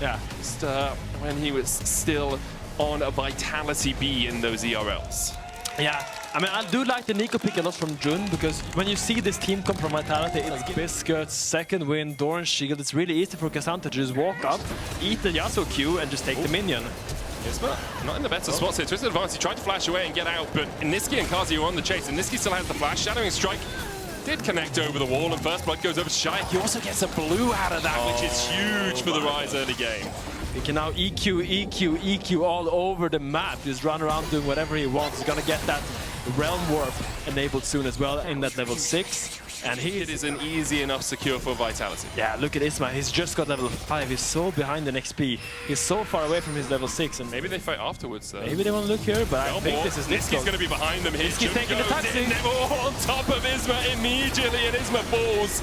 Yeah. Just, when he was still on a Vitality B in those ERLs. Yeah, I mean, I do like the Neeko pick a lot from Jun, because when you see this team come from Vitality, it's Biscuits, second win, Doran Shield, it's really easy for Ksante to just walk up, eat the Yasuo Q, and just take the minion. Isma, not in the better spots here. Twisted advance, he tried to flash away and get out, but Nisqy and Carzzy are on the chase, and Nisqy still has the flash. Shadowing Strike did connect over the wall, and first blood goes over to Czajek. He also gets a blue out of that, which is huge for the Ryze early game. He can now EQ all over the map. Just run around doing whatever he wants. He's gonna get that Realm Warp enabled soon as well in that level 6. And it is an easy enough secure for Vitality. Yeah, look at Isma. He's just got level 5. He's so behind in XP. He's so far away from his level 6. And maybe they fight afterwards, though. Maybe they want to look here, but I think this is Nisqy's going to be behind them here. Nisqy's taking the taxi. On top of Isma immediately, and Isma falls.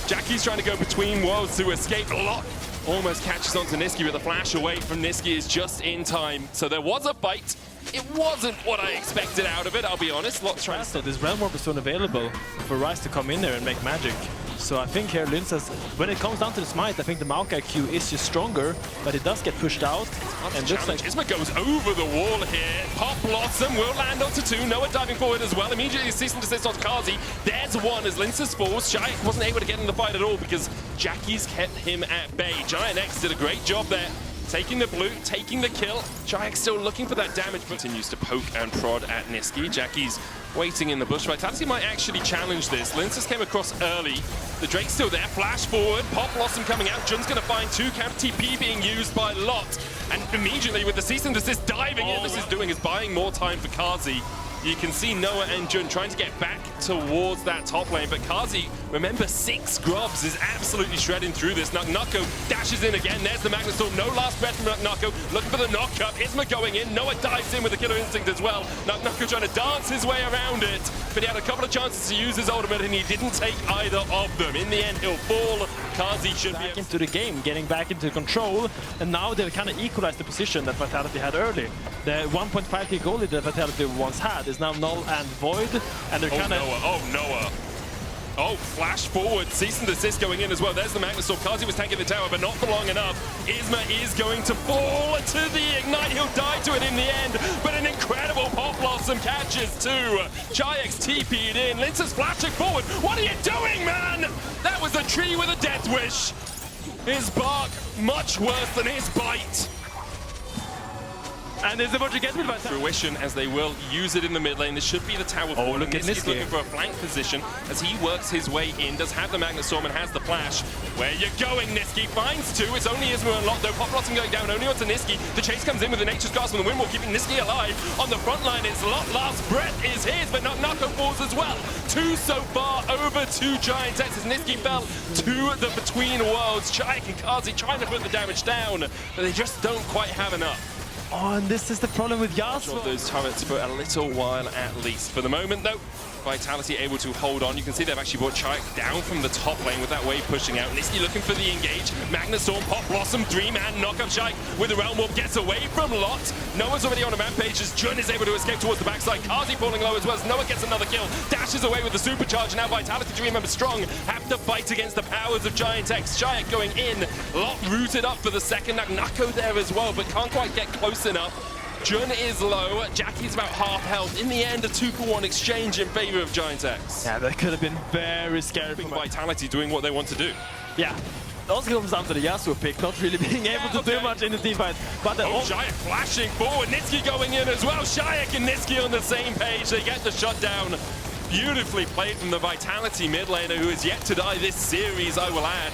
Jackie's trying to go between worlds to escape. A lot. Almost catches onto Nisqy, but the flash away from Nisqy is just in time. So there was a bite. It wasn't what I expected out of it, I'll be honest. Lots trying to... This Realm Warp is soon available for Ryze to come in there and make magic. So I think here Lyncas, when it comes down to the smite, I think the Maokai Q is just stronger, but it does get pushed out. And looks like Isma goes over the wall here. Pop Blossom will land onto 2. Noah diving forward as well. Immediately cease and desist on Carzzy. There's 1 as Lyncas falls. Czajek wasn't able to get in the fight at all because Jackie's kept him at bay. GIANTX did a great job there. Taking the blue, taking the kill. Czajek still looking for that damage, but continues to poke and prod at Nisqy. Jackie's waiting in the bush. Vitality might actually challenge this. Lyncas came across early. The Drake's still there. Flash forward. Pop Blossom coming out. Jun's going to find 2 camp TP being used by Lot. And immediately with the cease and desist diving in, this is doing is buying more time for Carzzy. You can see Noah and Jun trying to get back towards that top lane, but Carzzy, remember, 6 grubs is absolutely shredding through this. Nako dashes in again. There's the Magnet Storm. No last breath from Nako. Looking for the knock-up. Isma going in. Noah dives in with the Killer Instinct as well. Nako trying to dance his way around it, but he had a couple of chances to use his ultimate, and he didn't take either of them. In the end, he'll fall. Carzzy should back into the game, getting back into control, and now they've kind of equalized the position that Vitality had early. The 1.5k goalie that Vitality once had is now null and void, and they're kind of... Noah. Oh, flash forward. Cease and desist going in as well. There's the Magnet Storm. Carzzy was tanking the tower, but not for long enough. Isma is going to fall to the Ignite. He'll die to it in the end, but an incredible Pop Blossom catches too. Czajek's TP'd in. Lyncas flashing forward. What are you doing, man? That was a tree with a death wish. His bark, much worse than his bite. And there's a bunch of get with fruition as they will use it in the mid lane. This should be the tower. Oh, look at Nisqy's looking for a flank position as he works his way in. Does have the Magnet Storm and has the flash. Where you going, Nisqy? Finds 2. It's only Isma and Lot though. Pop Blossom going down only onto Nisqy. The chase comes in with the Nature's Grasp on the Windwall, keeping Nisqy alive. On the front line, it's Lot. Last breath is his, but Nako falls as well. 2 so far over to GIANTX as Nisqy fell to the Between Worlds. Czajek and Carzzy trying to put the damage down, but they just don't quite have enough. Oh, and this is the problem with Yasuo. Those turrets for a little while at least. For the moment, though, Vitality able to hold on. You can see they've actually brought Czajek down from the top lane with that wave pushing out. Nisqy looking for the engage. Magnet Storm, Pop Blossom, 3-man knock-up. Czajek with the Realm Warp gets away from Lot. Noah's already on a rampage as Jun is able to escape towards the backside. Carzzy falling low as well as Noah gets another kill. Dashes away with the supercharge. Now Vitality, to remember, strong. Have to fight against the powers of GIANTX. Czajek going in. Lot rooted up for the second. Now Nako there as well, but can't quite get close enough. Jun is low, Jackie's about half health. In the end, a 2-for-1 exchange in favor of GIANTX. Yeah, that could have been very scary. Vitality doing what they want to do. Yeah. It also comes down to the Yasuo pick, not really being able to do much in the team fight. But Czajek flashing forward, Nisqy going in as well. Czajek and Nisqy on the same page. They get the shutdown. Beautifully played from the Vitality mid laner, who is yet to die this series, I will add.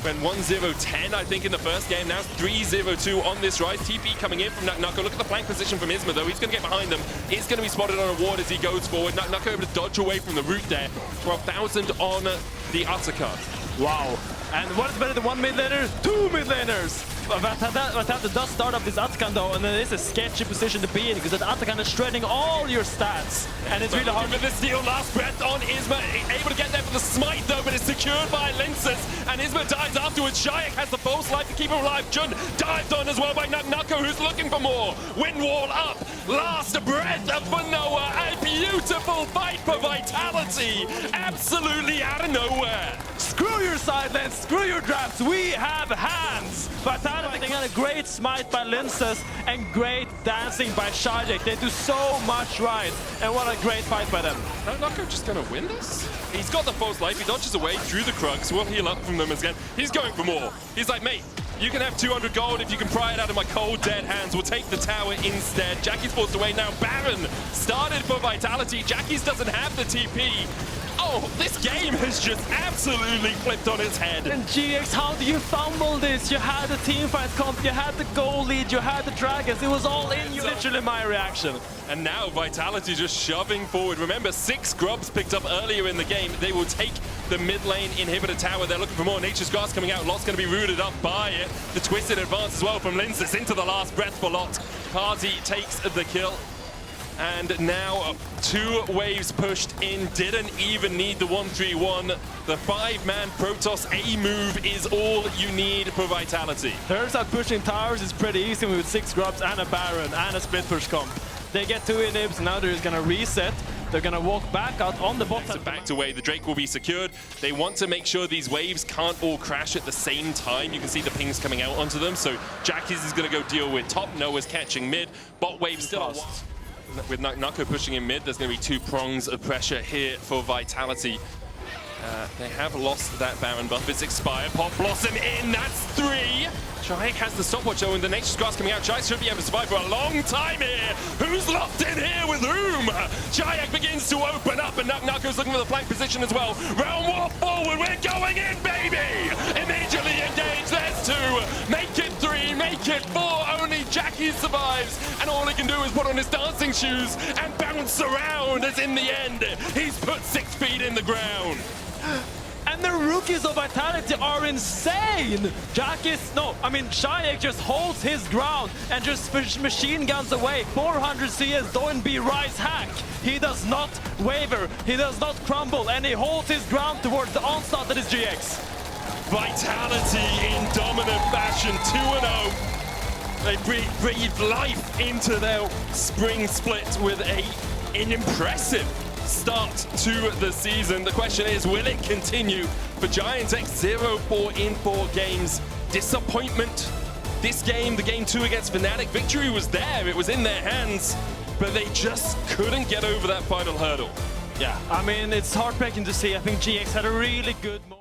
Went 1-0-10, I think, in the first game. Now 3-0-2 on this Ryze. TP coming in from Nako. Look at the flank position from Isma, though. He's going to get behind them. He's going to be spotted on a ward as he goes forward. Nako able to dodge away from the root there. 12,000 on the Ataka. Wow. And what is better than 1 mid laner? 2 mid laners! Vitality does start up this Atakan though, and it is a sketchy position to be in because that Atakan is shredding all your stats. And it's really hard. With the steal, last breath on Isma, able to get there for the smite though, but it's secured by Lyncas, and Isma dies afterwards. Czajek has the false life to keep him alive. Jun dived on as well by Nako, who's looking for more. Wind wall up, last breath for Noah. A beautiful fight for Vitality, absolutely out of nowhere. Screw your side lanes, screw your drafts, we have hands! Vitality got a great smite by Lyncas and great dancing by Czajek. They do so much right, and what a great fight by them. Is Nako just gonna win this? He's got the false life, he dodges away through the Krugs, will heal up from them again. He's going for more. He's like, mate, you can have 200 gold if you can pry it out of my cold, dead hands. We'll take the tower instead. Jackie's forced away now. Baron started for Vitality. Jackie's doesn't have the TP. Oh, this game has just absolutely flipped on its head. And GX, how do you fumble this? You had the teamfight comp, you had the goal lead, you had the dragons. It was all in you. Literally my reaction. And now Vitality just shoving forward. Remember, 6 grubs picked up earlier in the game. They will take the mid lane inhibitor tower. They're looking for more. Nature's Grass coming out. Lot's going to be rooted up by it. The twisted advance as well from Lyncas into the last breath for Lot. Carzzy takes the kill. And now 2 waves pushed in, didn't even need the 1-3-1. The 5-man Protoss A move is all you need for Vitality. Turns out pushing towers is pretty easy with 6 grubs and a Baron and a split push comp. They get 2 inhibs, and now they're just gonna reset. They're gonna walk back out on the bottom. Backed away, the Drake will be secured. They want to make sure these waves can't all crash at the same time. You can see the pings coming out onto them, so Jackie's is gonna go deal with top. Noah's catching mid. Bot wave still lost. With Nako pushing in mid, there's going to be 2 prongs of pressure here for Vitality. They have lost that Baron buff. It's expired. Pop Blossom in. That's 3. Czajek has the stopwatch though, and the Nature's Grass coming out. Czajek should be able to survive for a long time here. Who's locked in here with whom? Czajek begins to open up, and Nako's looking for the flank position as well. Realm War forward. We're going in, baby! Immediately engage. There's 2. Make it 3. Make it 4. Only Jackie survives, and all he can do is put on his dancing shoes and bounce around, as in the end, he's put 6 feet in the ground. And the rookies of Vitality are insane! Czajek just holds his ground and just machine guns away. 400 CS, don't be Ryze hack. He does not waver, he does not crumble, and he holds his ground towards the onslaught that is GX. Vitality in dominant fashion, 2-0. They breathe life into their spring split with an impressive start to the season. The question is, will it continue for GIANTX? 0-4 in 4 games. Disappointment. This game, the game 2 against Fnatic, victory was there. It was in their hands, but they just couldn't get over that final hurdle. Yeah, I mean, it's heartbreaking to see. I think GX had a really good moment.